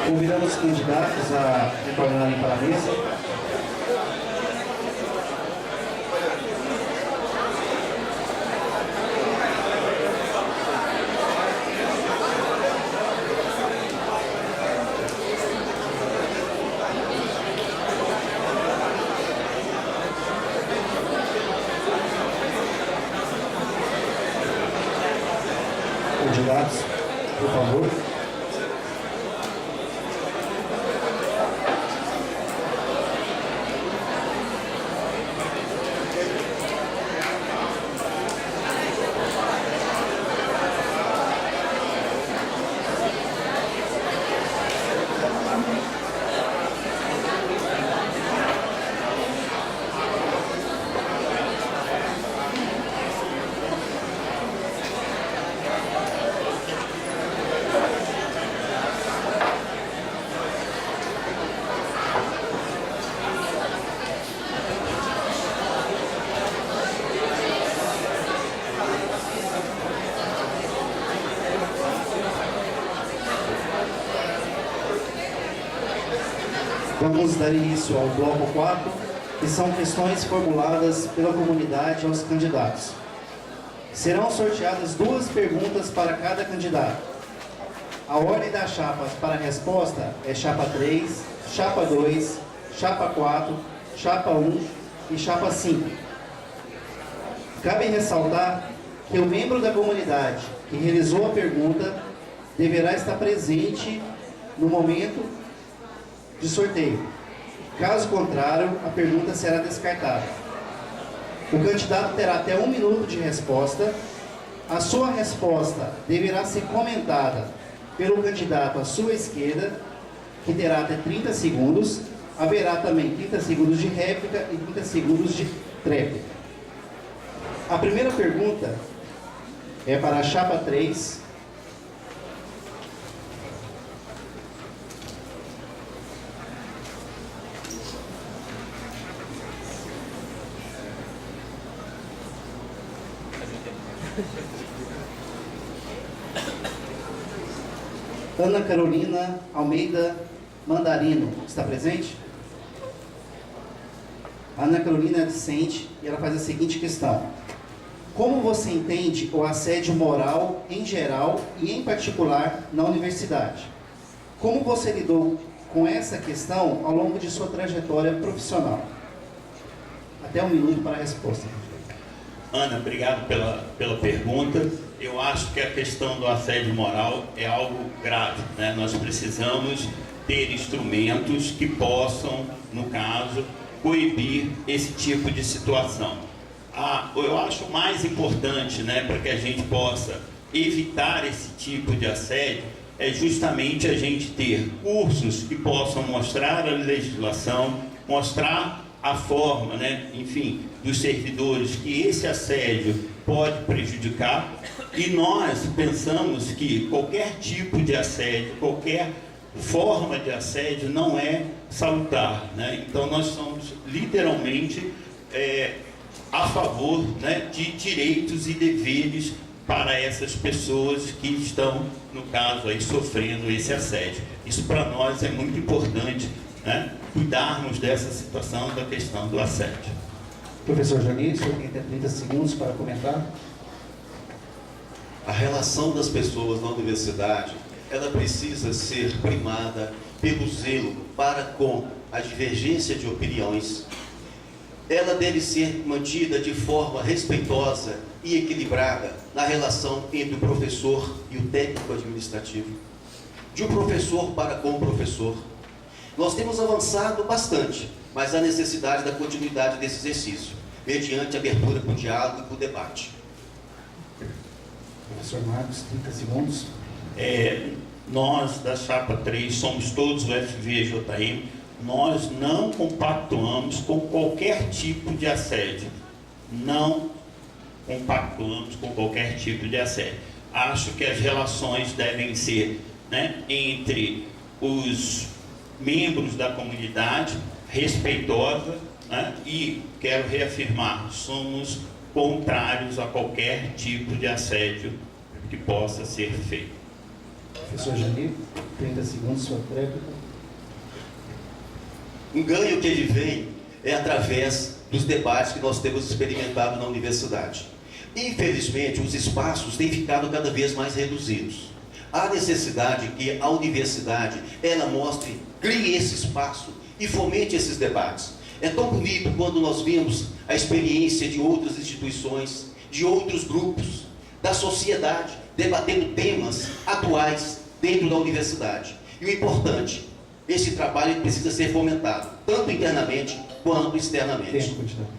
Convidamos os candidatos a retornarem para a mesa. Candidatos, por favor. Vamos dar início ao bloco 4, que são questões formuladas pela comunidade aos candidatos. Serão sorteadas 2 perguntas para cada candidato. A ordem das chapas para a resposta é chapa 3, chapa 2, chapa 4, chapa 1 e chapa 5. Cabe ressaltar que o membro da comunidade que realizou a pergunta deverá estar presente no momento de sorteio. Caso contrário, a pergunta será descartada. O candidato terá até 1 minuto de resposta. A sua resposta deverá ser comentada pelo candidato à sua esquerda, que terá até 30 segundos. Haverá também 30 segundos de réplica e 30 segundos de tréplica. A primeira pergunta é para a chapa 3. Ana Carolina Almeida Mandarino, está presente? Ana Carolina é discente e ela faz a seguinte questão: como você entende o assédio moral em geral e em particular na universidade? Como você lidou com essa questão ao longo de sua trajetória profissional? Até 1 minuto para a resposta. Ana, obrigado pela pergunta. Eu acho que a questão do assédio moral é algo grave, né? Nós precisamos ter instrumentos que possam, no caso, coibir esse tipo de situação. Eu acho mais importante, né, para que a gente possa evitar esse tipo de assédio, é justamente a gente ter cursos que possam mostrar a legislação, mostrar a forma, né, enfim, dos servidores que esse assédio pode prejudicar, e nós pensamos que qualquer tipo de assédio, qualquer forma de assédio não é salutar, né? Então nós somos literalmente a favor, né, de direitos e deveres para essas pessoas que estão, no caso, aí, sofrendo esse assédio. Isso para nós é muito importante, né, cuidarmos dessa situação, da questão do assédio. Professor Janir, o senhor tem até 30 segundos para comentar. A relação das pessoas na universidade, ela precisa ser primada pelo zelo para com a divergência de opiniões. Ela deve ser mantida de forma respeitosa e equilibrada na relação entre o professor e o técnico administrativo, de um professor para com o professor. Nós temos avançado bastante, mas há necessidade da continuidade desse exercício, mediante abertura para o diálogo e para o debate. Professor Marcos, 30 segundos. Nós, da Chapa 3, somos todos o FVJM, nós não compactuamos com qualquer tipo de assédio. Não compactuamos com qualquer tipo de assédio. Acho que as relações devem ser, né, entre os membros da comunidade, respeitosa, né, e quero reafirmar, somos contrários a qualquer tipo de assédio que possa ser feito. Professor Janir. 30 segundos, sua réplica. Um ganho que ele vem é através dos debates que nós temos experimentado na universidade. Infelizmente, os espaços têm ficado cada vez mais reduzidos. Há necessidade que a universidade, ela mostre, crie esse espaço e fomente esses debates. É tão bonito quando nós vemos a experiência de outras instituições, de outros grupos, da sociedade, debatendo temas atuais dentro da universidade. E o importante, esse trabalho precisa ser fomentado, tanto internamente quanto externamente. Tempo, candidato.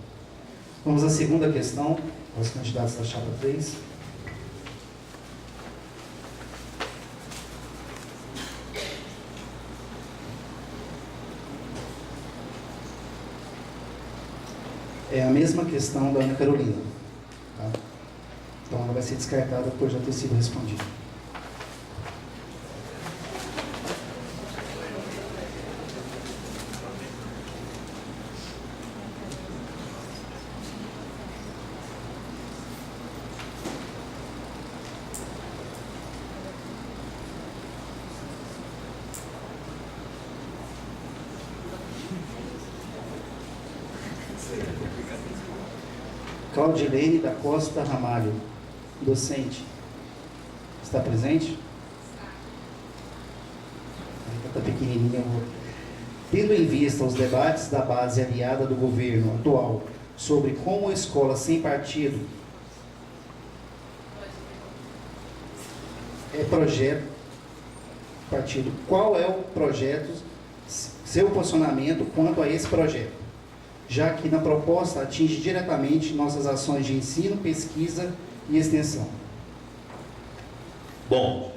Vamos à segunda questão, aos candidatos da chapa 3. É a mesma questão da Ana Carolina. Tá? Então ela vai ser descartada por já ter sido respondida. Claudilene da Costa Ramalho, docente. Está presente? Está pequenininha. Tendo em vista os debates da base aliada do governo atual sobre como a escola sem partido qual é o projeto, seu posicionamento quanto a esse projeto? Já que na proposta atinge diretamente nossas ações de ensino, pesquisa e extensão. Bom,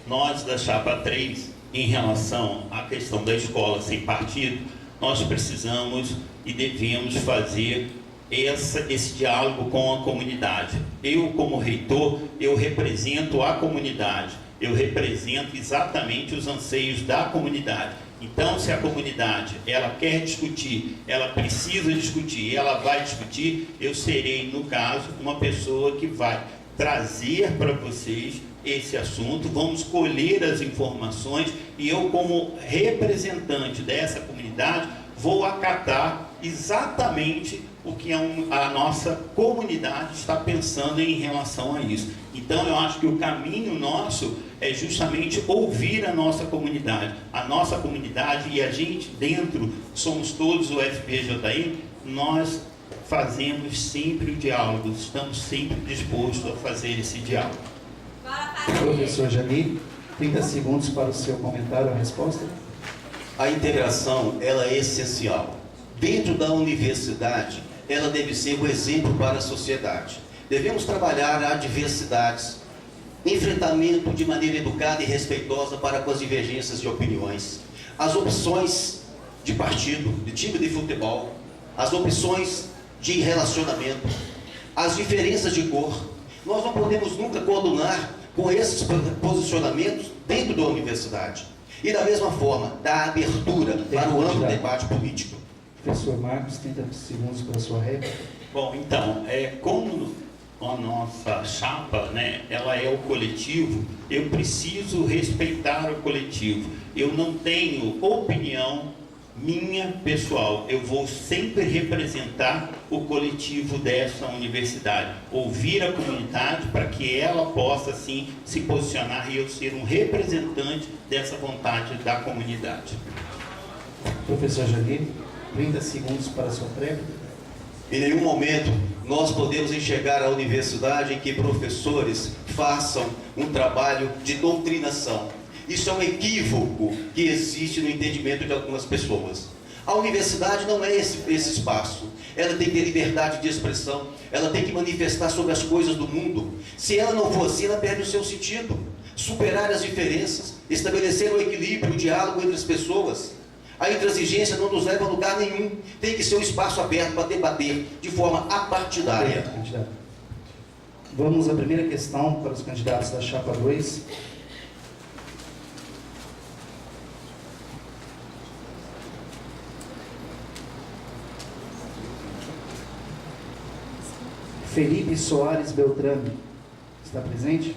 nós da chapa 3, em relação à questão da escola sem partido, nós precisamos e devemos fazer esse diálogo com a comunidade. Eu, como reitor, eu represento a comunidade, eu represento exatamente os anseios da comunidade. Então, se a comunidade, ela quer discutir, ela precisa discutir, ela vai discutir, eu serei, no caso, uma pessoa que vai trazer para vocês esse assunto, vamos colher as informações e eu, como representante dessa comunidade, vou acatar exatamente o que a nossa comunidade está pensando em relação a isso. Então, eu acho que o caminho nosso é justamente ouvir a nossa comunidade. A nossa comunidade e a gente dentro, somos todos o FPJI, nós fazemos sempre o diálogo, estamos sempre dispostos a fazer esse diálogo. Professor Jamil, 30 segundos para o seu comentário, a resposta. A integração, ela é essencial. Dentro da universidade, ela deve ser um exemplo para a sociedade. Devemos trabalhar adversidades, enfrentamento de maneira educada e respeitosa para com as divergências de opiniões, as opções de partido, de time de futebol, as opções de relacionamento, as diferenças de cor. Nós não podemos nunca coadunar com esses posicionamentos dentro da universidade. E da mesma forma, dar abertura para o amplo debate político. Professor Marcos, 30 segundos para a sua réplica. Bom, então, como a nossa chapa, né, ela é o coletivo, eu preciso respeitar o coletivo. Eu não tenho opinião minha pessoal, eu vou sempre representar o coletivo dessa universidade, ouvir a comunidade para que ela possa, assim, se posicionar e eu ser um representante dessa vontade da comunidade. Professor Jamil, 30 segundos para a sua réplica. Em nenhum momento nós podemos enxergar a universidade em que professores façam um trabalho de doutrinação. Isso é um equívoco que existe no entendimento de algumas pessoas. A universidade não é esse espaço. Ela tem que ter liberdade de expressão, ela tem que manifestar sobre as coisas do mundo. Se ela não for assim, ela perde o seu sentido. Superar as diferenças, estabelecer o equilíbrio, o diálogo entre as pessoas. A intransigência não nos leva a lugar nenhum. Tem que ser um espaço aberto para debater de forma apartidária. Vamos à primeira questão para os candidatos da chapa 2. Felipe Soares Beltrame, está presente?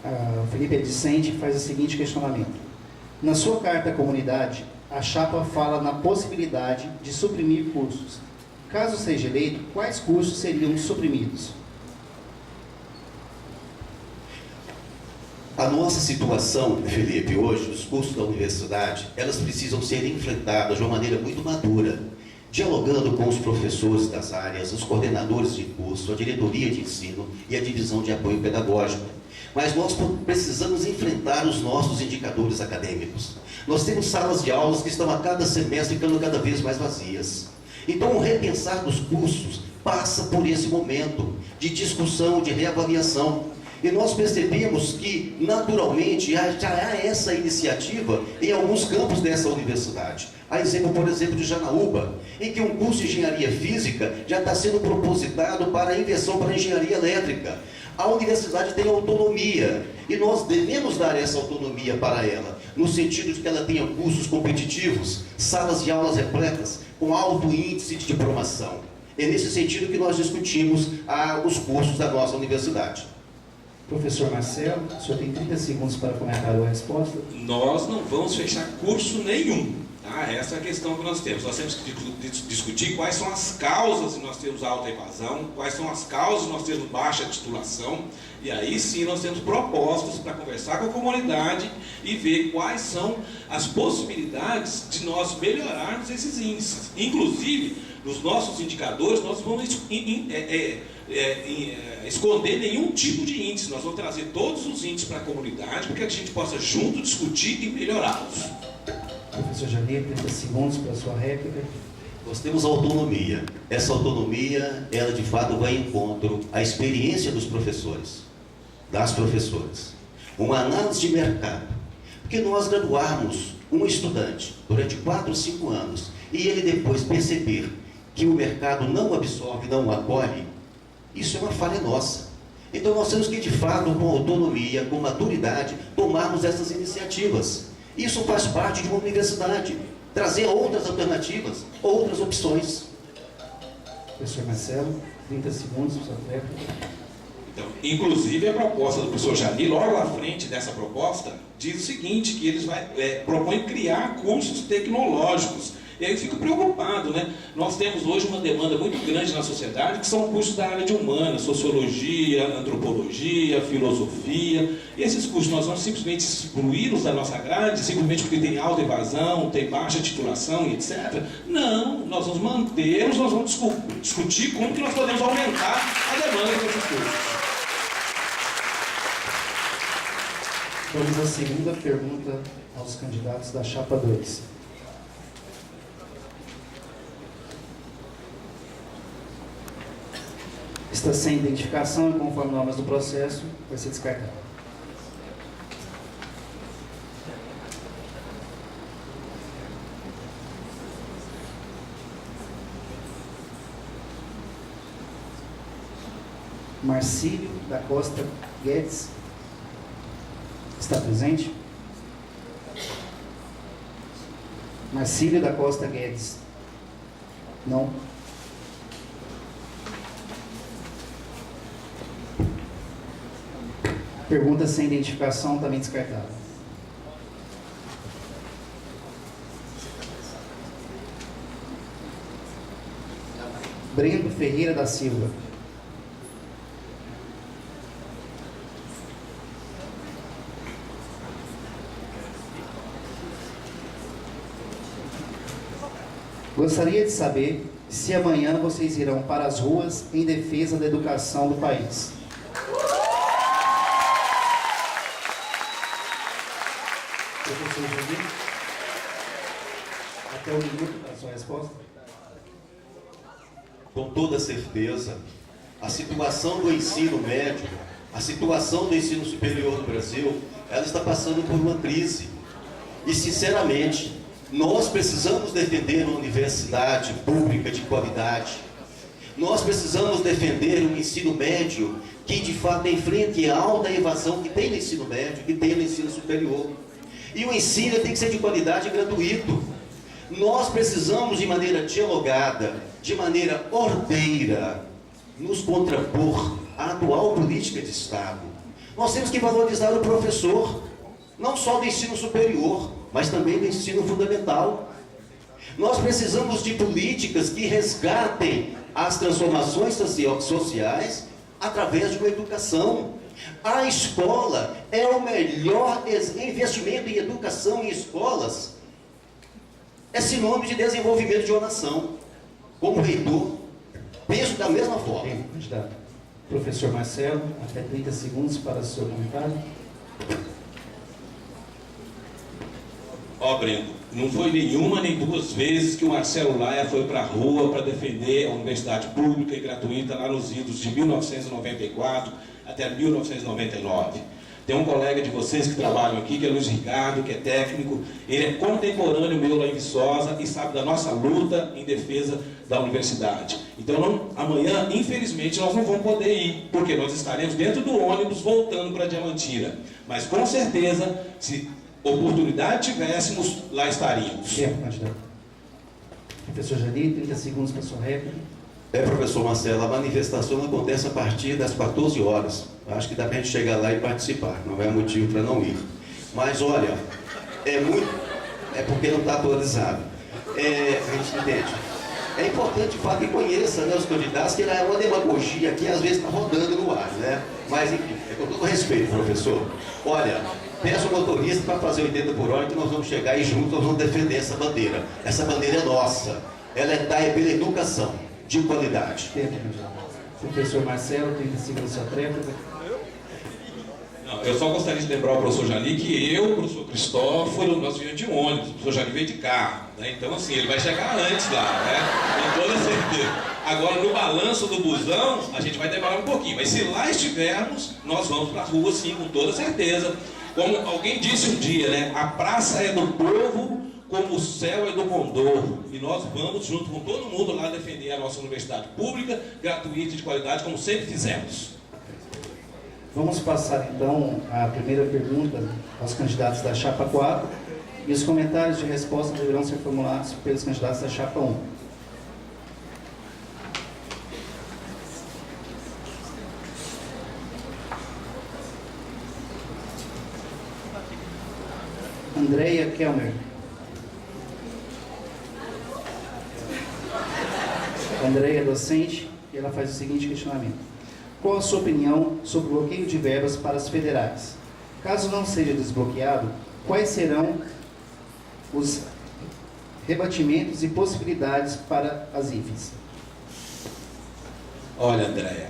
O Felipe é discente e faz o seguinte questionamento. Na sua carta à comunidade, a chapa fala na possibilidade de suprimir cursos. Caso seja eleito, quais cursos seriam suprimidos? A nossa situação, Felipe, hoje, os cursos da universidade, elas precisam ser enfrentadas de uma maneira muito madura, dialogando com os professores das áreas, os coordenadores de curso, a diretoria de ensino e a divisão de apoio pedagógico. Mas nós precisamos enfrentar os nossos indicadores acadêmicos. Nós temos salas de aulas que estão a cada semestre ficando cada vez mais vazias. Então, o repensar dos cursos passa por esse momento de discussão, de reavaliação. E nós percebemos que, naturalmente, já há essa iniciativa em alguns campos dessa universidade. Há exemplo, por exemplo, de Janaúba, em que um curso de engenharia física já está sendo propositado para a inversão para a engenharia elétrica. A universidade tem autonomia, e nós devemos dar essa autonomia para ela, no sentido de que ela tenha cursos competitivos, salas de aulas repletas, com alto índice de diplomação. É nesse sentido que nós discutimos os cursos da nossa universidade. Professor Marcelo, o senhor tem 30 segundos para comentar a resposta. Nós não vamos fechar curso nenhum. Tá? Essa é a questão que nós temos. Nós temos que discutir quais são as causas de nós termos alta evasão, quais são as causas de nós termos baixa titulação, e aí sim nós temos propostas para conversar com a comunidade e ver quais são as possibilidades de nós melhorarmos esses índices. Inclusive, nos nossos indicadores, nós vamos esconder nenhum tipo de índice. Nós vamos trazer todos os índices para a comunidade, para que a gente possa junto discutir e melhorá-los. Professor Janeiro, 30 segundos para a sua réplica. Nós temos autonomia. Essa autonomia, ela de fato vai em encontro à experiência dos professores, das professoras. Uma análise de mercado. Porque nós graduarmos um estudante durante 4 ou 5 anos e ele depois perceber que o mercado não absorve, não o acolhe, isso é uma falha nossa. Então nós temos que, de fato, com autonomia, com maturidade, tomarmos essas iniciativas. Isso faz parte de uma universidade, trazer outras alternativas, outras opções. Professor Marcelo, 30 segundos para a sua réplica. Então, inclusive a proposta do professor Jani, logo à frente dessa proposta, diz o seguinte, que eles propõem criar cursos tecnológicos. E aí eu fico preocupado, né? Nós temos hoje uma demanda muito grande na sociedade, que são cursos da área de humanas, sociologia, antropologia, filosofia. E esses cursos nós vamos simplesmente excluí-los da nossa grade, simplesmente porque tem alta evasão, tem baixa titulação e etc. Não, nós vamos mantê-los, nós vamos discutir como que nós podemos aumentar a demanda desses cursos. Vamos à segunda pergunta aos candidatos da chapa 2. Está sem identificação e conforme normas do processo, vai ser descartado. Marcílio da Costa Guedes está presente? Marcílio da Costa Guedes. Não. Pergunta sem identificação, também descartada. Brendo Ferreira da Silva. Gostaria de saber se amanhã vocês irão para as ruas em defesa da educação do país. Até 1 minuto para a sua resposta. Com toda certeza, a situação do ensino médio, a situação do ensino superior no Brasil, ela está passando por uma crise. E, sinceramente, nós precisamos defender uma universidade pública de qualidade. Nós precisamos defender um ensino médio que, de fato, enfrente a alta evasão que tem no ensino médio, que tem no ensino superior. E o ensino tem que ser de qualidade e gratuito. Nós precisamos, de maneira dialogada, de maneira ordeira, nos contrapor à atual política de Estado. Nós temos que valorizar o professor, não só do ensino superior, mas também do ensino fundamental. Nós precisamos de políticas que resgatem as transformações sociais através de uma educação. A escola é o melhor investimento em educação em escolas. É sinônimo de desenvolvimento de uma nação. Como reitor, penso da mesma forma. Candidato. Professor Marcelo, até 30 segundos para o seu comentário. Ó, Breno, não foi nenhuma nem duas vezes que o Marcelo Laia foi para a rua para defender a universidade pública e gratuita lá nos idos de 1994 até 1999. Tem um colega de vocês que trabalham aqui, que é Luiz Ricardo, que é técnico, ele é contemporâneo meu lá em Viçosa e sabe da nossa luta em defesa da universidade. Então, amanhã, infelizmente, nós não vamos poder ir, porque nós estaremos dentro do ônibus voltando para Diamantina. Mas, com certeza, se oportunidade tivéssemos, lá estaríamos. Tempo, candidato. Professor Jani, 30 segundos para a sua réplica. Professor Marcelo, a manifestação acontece a partir das 14 horas. Acho que dá para a gente chegar lá e participar, não é motivo para não ir. Mas olha, é porque não está atualizado. A gente entende. É importante de fato que conheça, né, os candidatos, que é uma demagogia que às vezes está rodando no ar, né? Mas enfim, com todo respeito, professor. Olha, peço ao motorista para fazer 80 por hora que nós vamos chegar e juntos nós vamos defender essa bandeira. Essa bandeira é nossa. Ela é pela educação de qualidade. Tempo, candidato. Professor Marcelo, 30 segundos para a sua réplica. Não, eu só gostaria de lembrar ao professor Jani que eu, o professor Cristóforo, nós viemos de ônibus, o professor Jani veio de carro, né? Então assim, ele vai chegar antes lá, né? Com toda certeza. Agora, no balanço do busão, a gente vai demorar um pouquinho, mas se lá estivermos, nós vamos para a rua sim, com toda certeza. Como alguém disse um dia, né? A praça é do povo, como o céu é do condor. E nós vamos, junto com todo mundo, lá defender a nossa universidade pública, gratuita e de qualidade, como sempre fizemos. Vamos passar então a primeira pergunta aos candidatos da Chapa 4 e os comentários de resposta deverão ser formulados pelos candidatos da Chapa 1. Andréia Kelmer. Andréia é docente e ela faz o seguinte questionamento. Qual a sua opinião sobre o bloqueio de verbas para as federais? Caso não seja desbloqueado, quais serão os rebatimentos e possibilidades para as IFES? Olha, Andréia,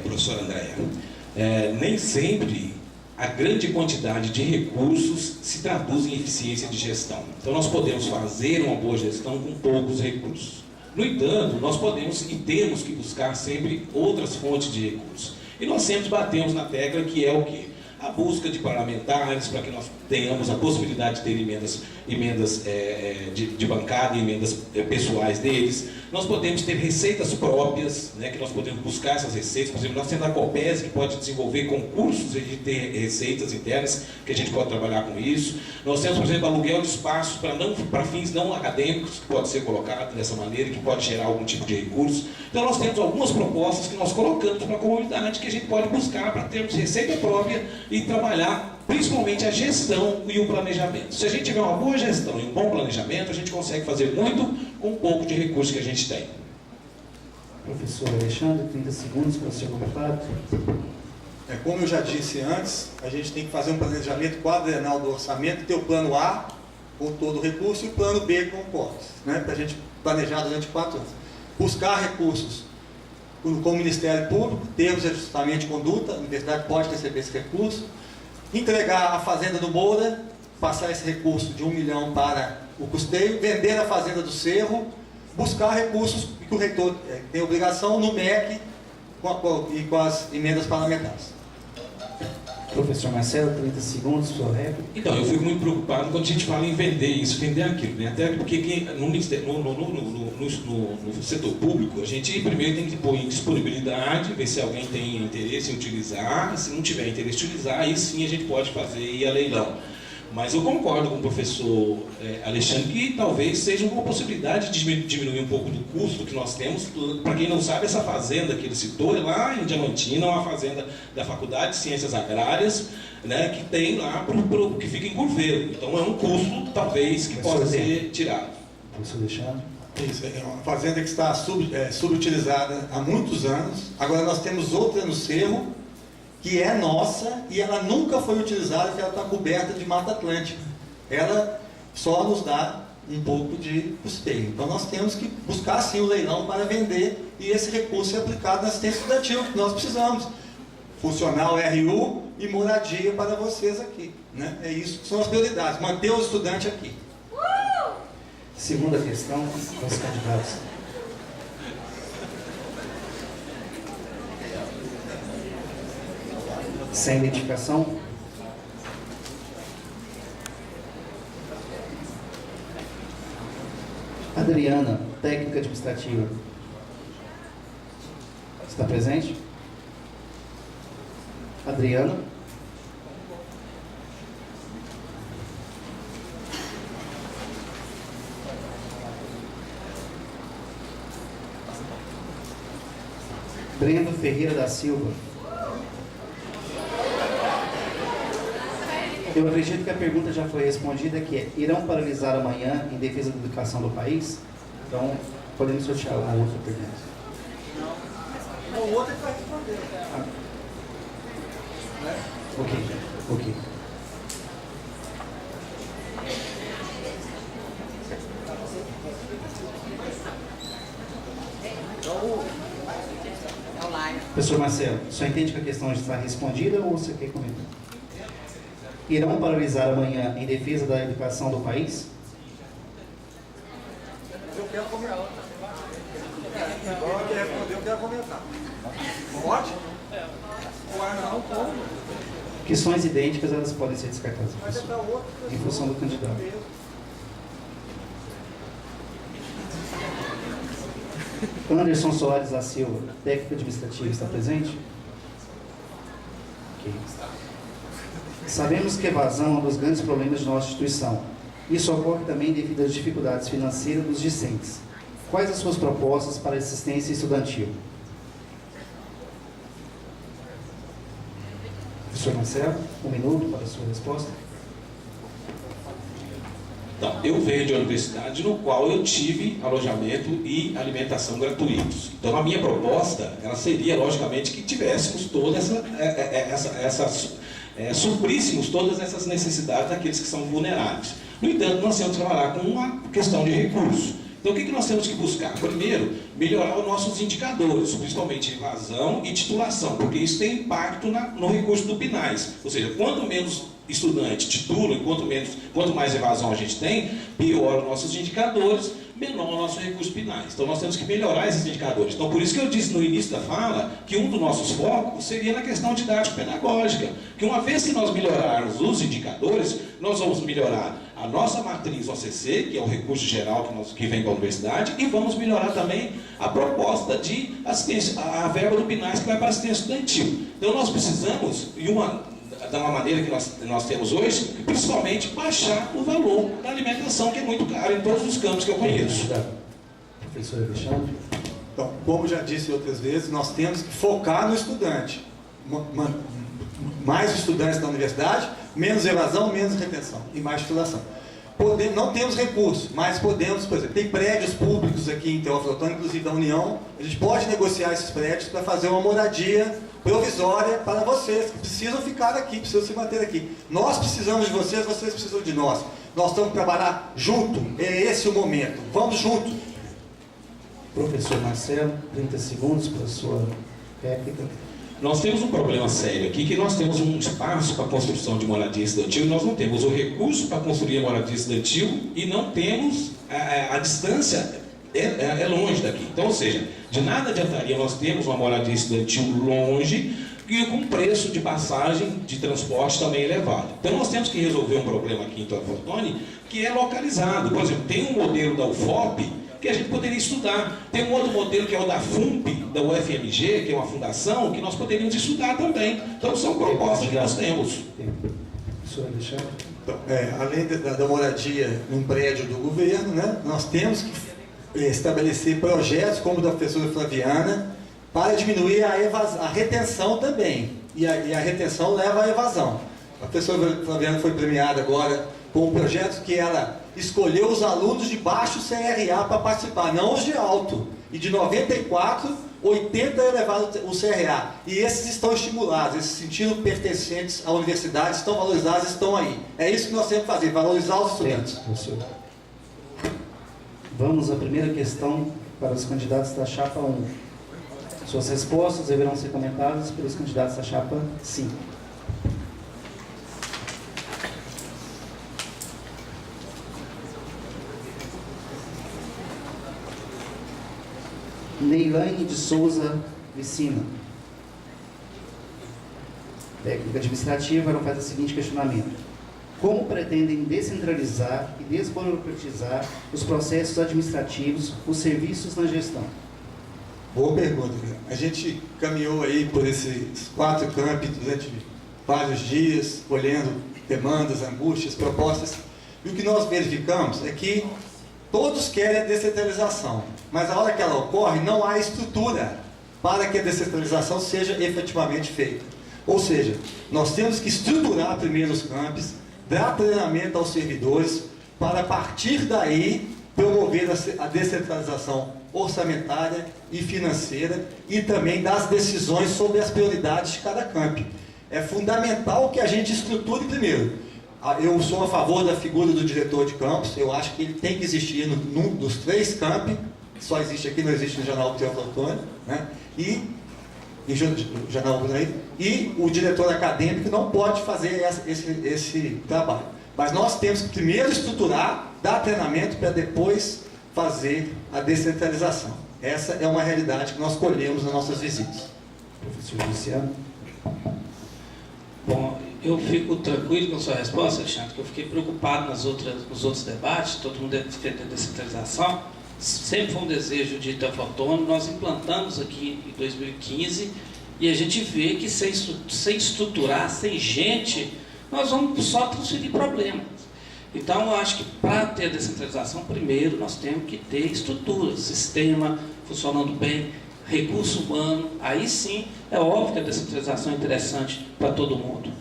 professora Andréia, nem sempre a grande quantidade de recursos se traduz em eficiência de gestão. Então, nós podemos fazer uma boa gestão com poucos recursos. No entanto, nós podemos e temos que buscar sempre outras fontes de recursos. E nós sempre batemos na tecla que é o quê? A busca de parlamentares para que nós tenhamos a possibilidade de ter emendas de bancada e emendas pessoais deles. Nós podemos ter receitas próprias, né, que nós podemos buscar essas receitas. Por exemplo, nós temos a COPES, que pode desenvolver concursos e ter receitas internas, que a gente pode trabalhar com isso. Nós temos, por exemplo, aluguel de espaços para fins não acadêmicos, que pode ser colocado dessa maneira, que pode gerar algum tipo de recurso. Então, nós temos algumas propostas que nós colocamos para a comunidade, que a gente pode buscar para termos receita própria e trabalhar principalmente a gestão e o planejamento. Se a gente tiver uma boa gestão e um bom planejamento, a gente consegue fazer muito com um pouco de recursos que a gente tem. Professor Alexandre, 30 segundos para o seu comentário. Como eu já disse antes, a gente tem que fazer um planejamento quadrenal do orçamento, ter o plano A com todo o recurso e o plano B com cortes, né, para a gente planejar durante 4 anos. Buscar recursos com o Ministério Público, termos de ajustamento de conduta, a universidade pode receber esse recurso, entregar a fazenda do Moura, passar esse recurso de 1 milhão para o custeio, vender a fazenda do Cerro, buscar recursos que o reitor tem obrigação no MEC e com as emendas parlamentares. Professor Marcelo, 30 segundos, sua réplica. Então, eu fico muito preocupado quando a gente fala em vender isso, vender aquilo, né? Até porque no setor público, a gente primeiro tem que pôr em disponibilidade, ver se alguém tem interesse em utilizar, e se não tiver interesse em utilizar, aí sim a gente pode fazer ir a leilão. Mas eu concordo com o professor Alexandre que talvez seja uma possibilidade de diminuir um pouco do custo que nós temos. Para quem não sabe, essa fazenda que ele citou é lá em Diamantina, uma fazenda da Faculdade de Ciências Agrárias, né, que tem lá, que fica em Curveiro. Então é um custo, talvez, que possa ser tirado. Professor Alexandre? Isso, é uma fazenda que está subutilizada há muitos anos. Agora nós temos outra no Cerro, que é nossa, e ela nunca foi utilizada, porque ela está coberta de Mata Atlântica. Ela só nos dá um pouco de custeio. Então nós temos que buscar sim o leilão para vender, e esse recurso é aplicado na assistência estudantil, que nós precisamos. Funcional RU e moradia para vocês aqui, né? É isso que são as prioridades, manter o estudante aqui. Segunda questão, os candidatos. Sem identificação. Adriana, técnica administrativa. Está presente? Adriana. Breno Ferreira da Silva. Eu acredito que a pergunta já foi respondida, que é: irão paralisar amanhã em defesa da educação do país? Então, podemos sortear uma outra pergunta. Não, o outro é que vai responder. Ok. Professor Marcelo, só entende que a questão já está respondida ou você quer comentar? Irão paralisar amanhã em defesa da educação do país? Eu quero comentar. Agora que respondeu, eu quero comentar. Pode? Não, como? Questões idênticas, elas podem ser descartadas, professor, em função do candidato. Anderson Soares da Silva, técnico administrativo, está presente? Ok. Sabemos que a evasão é um dos grandes problemas de nossa instituição. Isso ocorre também devido às dificuldades financeiras dos discentes. Quais as suas propostas para a assistência estudantil? Professor Marcelo, 1 minuto para a sua resposta. Então, eu venho de uma universidade no qual eu tive alojamento e alimentação gratuitos. Então, a minha proposta, ela seria, logicamente, que tivéssemos toda supríssemos todas essas necessidades daqueles que são vulneráveis. No entanto, nós temos que trabalhar com uma questão de recurso. Então, o que nós temos que buscar? Primeiro, melhorar os nossos indicadores, principalmente evasão e titulação, porque isso tem impacto no recurso do PNAES. Ou seja, quanto menos estudante titula e quanto mais evasão a gente tem, pior os nossos indicadores, menor o nosso recurso PNAES. Então nós temos que melhorar esses indicadores. Então por isso que eu disse no início da fala que um dos nossos focos seria na questão didático-pedagógica, que uma vez que nós melhorarmos os indicadores, nós vamos melhorar a nossa matriz OCC, que é o recurso geral que vem da universidade, e vamos melhorar também a proposta de assistência, a verba do PNAES que vai para a assistência estudantil. Então nós precisamos, da uma maneira que nós temos hoje, principalmente baixar o valor da alimentação, que é muito caro em todos os campos que eu conheço. Professor Alexandre. Então, como já disse outras vezes, nós temos que focar no estudante. Mais estudantes da universidade, menos evasão, menos retenção e mais titulação. Não temos recursos, mas podemos, por exemplo, tem prédios públicos aqui em Teófilo Otoni, inclusive da União, a gente pode negociar esses prédios para fazer uma moradia provisória para vocês, que precisam ficar aqui, precisam se manter aqui. Nós precisamos de vocês, vocês precisam de nós. Nós temos que trabalhar junto, é esse o momento. Vamos junto. Professor Marcelo, 30 segundos para a sua réplica. Nós temos um problema sério aqui, que nós temos um espaço para a construção de moradia estudantil, e nós não temos o recurso para construir a moradia estudantil e não temos a distância, é longe daqui. Então, ou seja, de nada adiantaria nós termos uma moradia estudantil longe e com preço de passagem de transporte também elevado. Então nós temos que resolver um problema aqui em Teófilo Otoni que é localizado. Por exemplo, tem um modelo da UFOP que a gente poderia estudar. Tem um outro modelo que é o da FUMP, da UFMG, que é uma fundação, que nós poderíamos estudar também. Então são propostas que nós temos. Professor Alexandre. Então, além da moradia num prédio do governo, né, nós temos que estabelecer projetos como o da professora Flaviana para diminuir a retenção também. E a retenção leva à evasão. A professora Flaviana foi premiada agora com um projeto que ela escolheu os alunos de baixo CRA para participar, não os de alto. E de 94, 80 elevaram o CRA. E esses estão estimulados, esses se sentindo pertencentes à universidade, estão valorizados, estão aí. É isso que nós temos que fazer, valorizar os estudantes. Professor. Vamos à primeira questão para os candidatos da chapa 1. Suas respostas deverão ser comentadas pelos candidatos da chapa 5. Neilane de Souza Vicina. Técnica administrativa, ela faz o seguinte questionamento: como pretendem descentralizar e desburocratizar os processos administrativos, os serviços na gestão? Boa pergunta. A gente caminhou aí por esses 4 campi durante vários dias, olhando demandas, angústias, propostas, e o que nós verificamos é que todos querem a descentralização, mas a hora que ela ocorre, não há estrutura para que a descentralização seja efetivamente feita. Ou seja, nós temos que estruturar primeiro os campos, dar treinamento aos servidores, para a partir daí promover a descentralização orçamentária e financeira e também das decisões sobre as prioridades de cada campo. É fundamental que a gente estruture primeiro. Eu sou a favor da figura do diretor de campus, eu acho que ele tem que existir num dos 3 campi, que só existe aqui, não existe no Jornal Teófilo Otoni, né? E o diretor acadêmico não pode fazer esse trabalho. Mas nós temos que primeiro estruturar, dar treinamento para depois fazer a descentralização. Essa é uma realidade que nós colhemos nas nossas visitas. Professor Luciano. Bom, eu fico tranquilo com a sua resposta, Alexandre, que eu fiquei preocupado nos outros debates, todo mundo defende a descentralização, sempre foi um desejo de Teófilo Otoni, nós implantamos aqui em 2015 e a gente vê que sem estruturar, sem gente, nós vamos só transferir problemas. Então, eu acho que para ter a descentralização, primeiro nós temos que ter estrutura, sistema funcionando bem, recurso humano, aí sim é óbvio que a descentralização é interessante para todo mundo.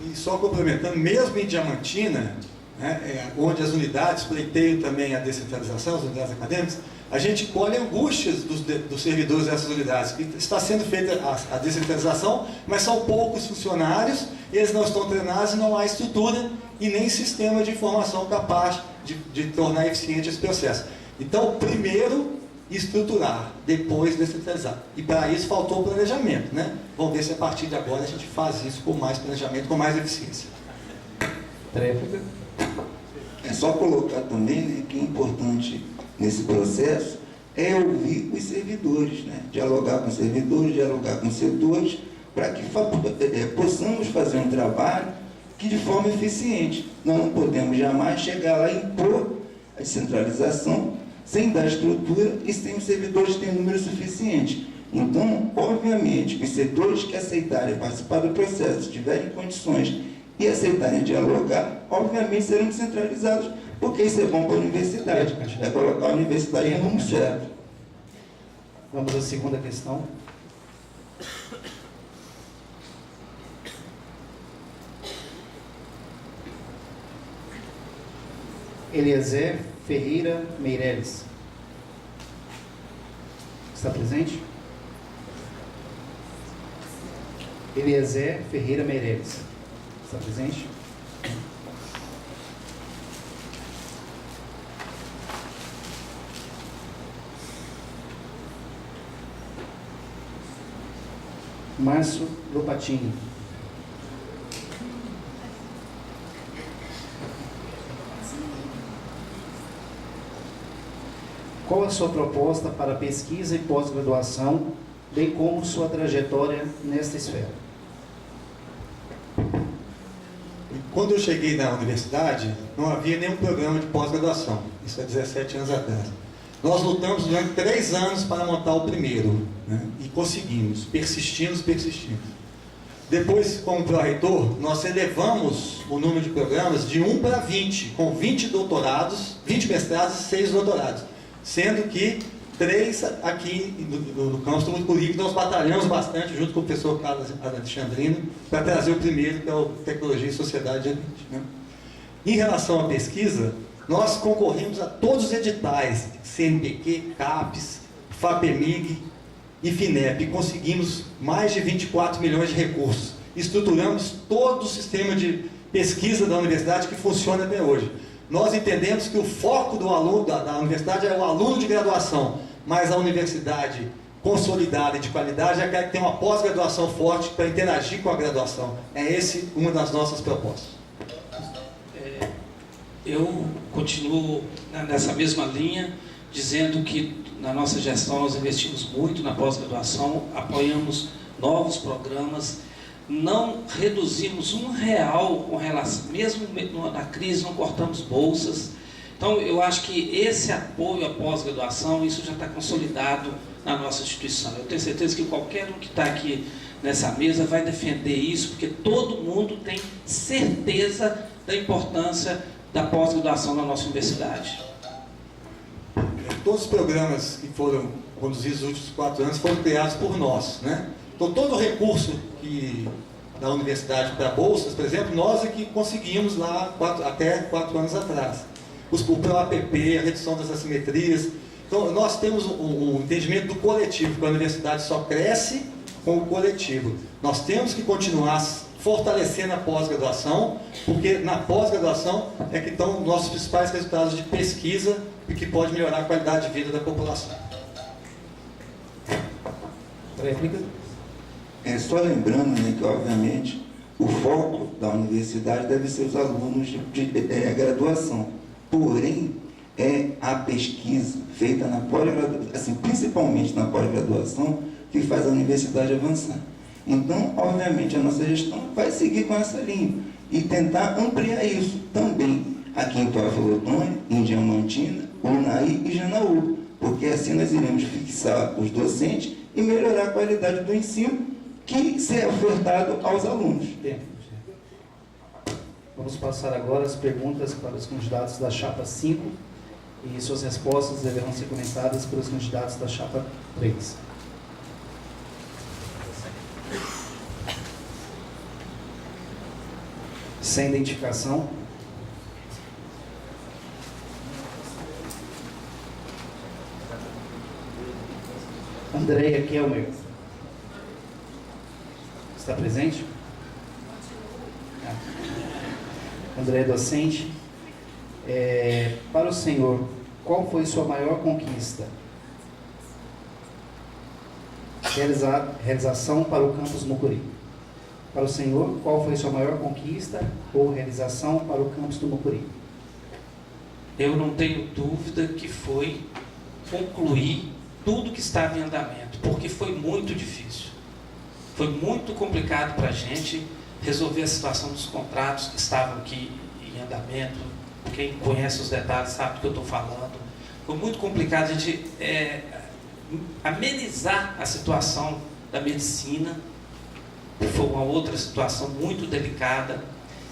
E só complementando, mesmo em Diamantina, né, onde as unidades pleiteiam também a descentralização, as unidades acadêmicas, a gente colhe angústias dos servidores dessas unidades. Está sendo feita a descentralização, mas são poucos funcionários, eles não estão treinados e não há estrutura e nem sistema de informação capaz de tornar eficiente esse processo. Então, primeiro, estruturar, depois descentralizar. E para isso faltou o planejamento, né? Vamos ver se a partir de agora a gente faz isso com mais planejamento, com mais eficiência. Tréplica. É só colocar também, né, que é importante nesse processo é ouvir os servidores, né? Dialogar com os servidores, dialogar com os setores, para que possamos fazer um trabalho que de forma eficiente. Nós não podemos jamais chegar lá e impor a descentralização sem dar estrutura e sem os servidores terem número suficiente. Então, obviamente, os setores que aceitarem participar do processo, tiverem condições e aceitarem dialogar, obviamente serão descentralizados, porque isso é bom para a universidade, é colocar a universidade no rumo certo. Vamos à segunda questão. Eliezer Ferreira Meireles. Está presente? Eliezer Ferreira Meireles. Está presente? Márcio Lopatini. Qual a sua proposta para pesquisa e pós-graduação, bem como sua trajetória nesta esfera? Quando eu cheguei na universidade, não havia nenhum programa de pós-graduação. Isso há 17 anos atrás. Nós lutamos durante 3 anos para montar o primeiro, né? E conseguimos, persistimos. Depois, como pró-reitor, nós elevamos o número de programas de 1 para 20, com 20 doutorados, 20 mestrados e 6 doutorados. Sendo que 3 aqui no campus do Mucuripe, nós batalhamos bastante junto com o professor Carlos Alexandrino para trazer o primeiro, que é o Tecnologia e Sociedade de Ambiente, né? Em relação à pesquisa, nós concorremos a todos os editais, CNPq, CAPES, FAPEMIG e FINEP, e conseguimos mais de 24 milhões de recursos. Estruturamos todo o sistema de pesquisa da universidade que funciona até hoje. Nós entendemos que o foco do aluno da universidade é o aluno de graduação, mas a universidade consolidada e de qualidade é aquela que tem uma pós-graduação forte para interagir com a graduação. É esse uma das nossas propostas. Eu continuo nessa mesma linha, dizendo que na nossa gestão nós investimos muito na pós-graduação, apoiamos novos programas, não reduzimos R$1 com relação, mesmo na crise não cortamos bolsas. Então eu acho que esse apoio à pós-graduação, isso já está consolidado na nossa instituição. Eu tenho certeza que qualquer um que está aqui nessa mesa vai defender isso, porque todo mundo tem certeza da importância da pós-graduação na nossa universidade. Todos os programas que foram conduzidos nos últimos 4 anos foram criados por nós, né? Então, todo o recurso da universidade para bolsas, por exemplo, nós é que conseguimos lá até 4 anos atrás. O ProAPP, a redução das assimetrias. Então, nós temos o entendimento do coletivo, que a universidade só cresce com o coletivo. Nós temos que continuar fortalecendo a pós-graduação, porque na pós-graduação é que estão nossos principais resultados de pesquisa e que pode melhorar a qualidade de vida da população. Réplica? Só lembrando, né, que, obviamente, o foco da universidade deve ser os alunos de graduação. Porém, é a pesquisa feita na pós-graduação, assim, principalmente na pós-graduação, que faz a universidade avançar. Então, obviamente, a nossa gestão vai seguir com essa linha e tentar ampliar isso também aqui em Teófilo Otoni, em Diamantina, Unai e Janaú, porque assim nós iremos fixar os docentes e melhorar a qualidade do ensino que será ofertado aos alunos. Vamos passar agora as perguntas para os candidatos da chapa 5 e suas respostas deverão ser comentadas pelos candidatos da chapa 3. Sem identificação. Andréia Kelmer. Está presente? Andréia docente. Para o senhor, qual foi sua maior conquista? Realização para o campus Mucuri. Para o senhor, qual foi sua maior conquista ou realização para o campus do Mucuri? Eu não tenho dúvida que foi concluir tudo que estava em andamento, porque foi muito difícil. Foi muito complicado para a gente resolver a situação dos contratos que estavam aqui em andamento. Quem conhece os detalhes sabe do que eu estou falando. Foi muito complicado a gente amenizar a situação da medicina. Foi uma outra situação muito delicada.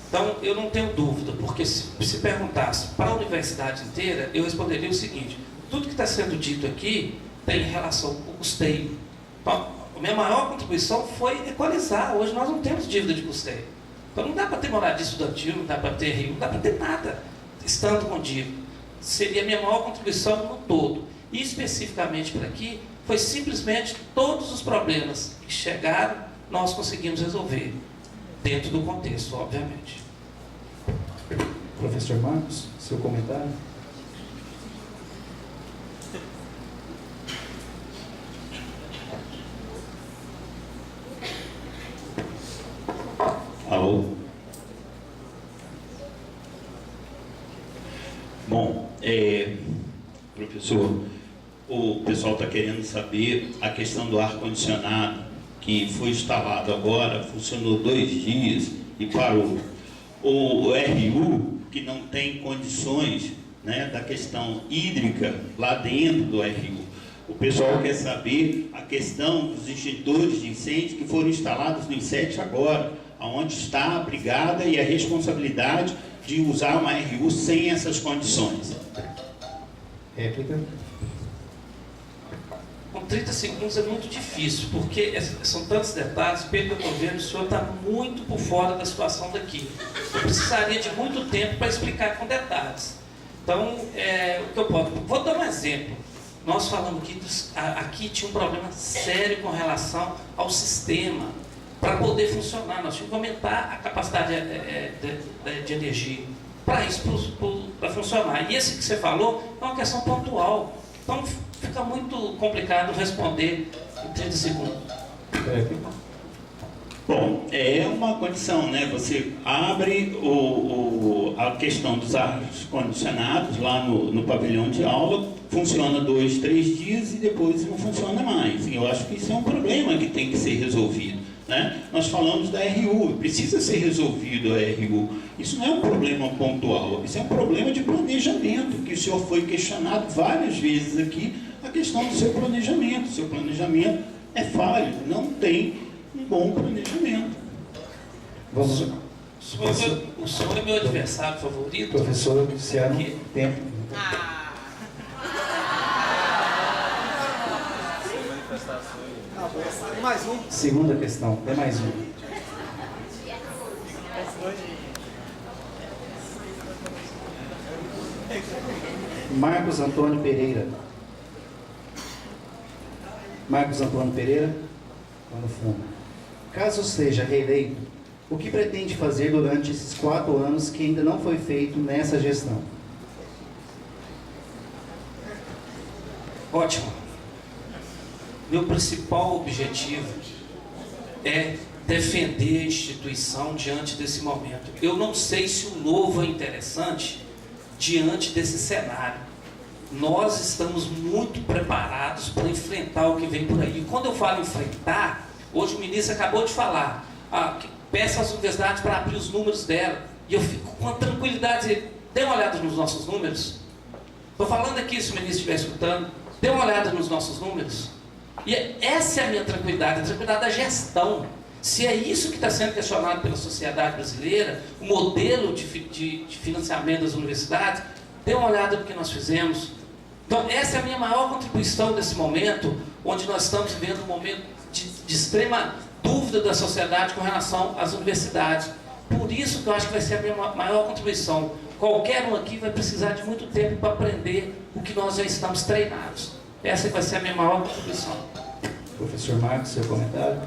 Então, eu não tenho dúvida, porque se perguntasse para a universidade inteira, eu responderia o seguinte: tudo que está sendo dito aqui tem relação com o custeio. Então, a minha maior contribuição foi equalizar. Hoje nós não temos dívida de custeio. Então, não dá para ter moradia estudantil, não dá para ter rio, não dá para ter nada estando com dívida. Seria a minha maior contribuição no todo. E especificamente para aqui, foi simplesmente todos os problemas que chegaram, nós conseguimos resolver, dentro do contexto, obviamente. Professor Marcos, seu comentário? Alô? Bom, professor, o pessoal está querendo saber a questão do ar-condicionado, que foi instalado agora, funcionou 2 dias e parou. O RU, que não tem condições, né, da questão hídrica lá dentro do RU. O pessoal quer saber a questão dos extintores de incêndio que foram instalados no I7 agora, onde está a brigada e a responsabilidade de usar uma RU sem essas condições. Réplica. Com 30 segundos é muito difícil, porque são tantos detalhes, pelo que eu estou vendo, o senhor está muito por fora da situação daqui. Eu precisaria de muito tempo para explicar com detalhes. Então, o que eu posso... Vou dar um exemplo. Nós falamos que aqui tinha um problema sério com relação ao sistema, para poder funcionar. Nós tínhamos que aumentar a capacidade de energia para isso, para funcionar. E esse que você falou é uma questão pontual. Então, fica muito complicado responder em 30 segundos. Bom, é uma condição, né? Você abre a questão dos ar-condicionados lá no pavilhão de aula, funciona 2, 3 dias e depois não funciona mais. E eu acho que isso é um problema que tem que ser resolvido, né? Nós falamos da RU, precisa ser resolvido a RU. Isso não é um problema pontual, isso é um problema de planejamento, que o senhor foi questionado várias vezes aqui, a questão do seu planejamento. O seu planejamento é falho, não tem um bom planejamento. Vamos... O senhor é meu adversário favorito? Professor Luciano, tempo. Mais um. Segunda questão, tem mais um. Marcos Antônio Pereira. Marcos Antônio Pereira, lá no fundo. Caso seja reeleito, o que pretende fazer durante esses 4 anos que ainda não foi feito nessa gestão? Ótimo. Meu principal objetivo é defender a instituição diante desse momento. Eu não sei se o novo é interessante diante desse cenário. Nós estamos muito preparados para enfrentar o que vem por aí. E quando eu falo enfrentar, hoje o ministro acabou de falar, peça às universidades para abrir os números dela. E eu fico com a tranquilidade de dizer, dê uma olhada nos nossos números. Estou falando aqui, se o ministro estiver escutando, dê uma olhada nos nossos números. E essa é a minha tranquilidade, a tranquilidade da gestão. Se é isso que está sendo questionado pela sociedade brasileira, o modelo de financiamento das universidades, dê uma olhada no que nós fizemos. Então, essa é a minha maior contribuição nesse momento, onde nós estamos vivendo um momento de extrema dúvida da sociedade com relação às universidades. Por isso que eu acho que vai ser a minha maior contribuição. Qualquer um aqui vai precisar de muito tempo para aprender o que nós já estamos treinados. Essa vai ser a minha maior contribuição. Professor Marcos, seu comentário?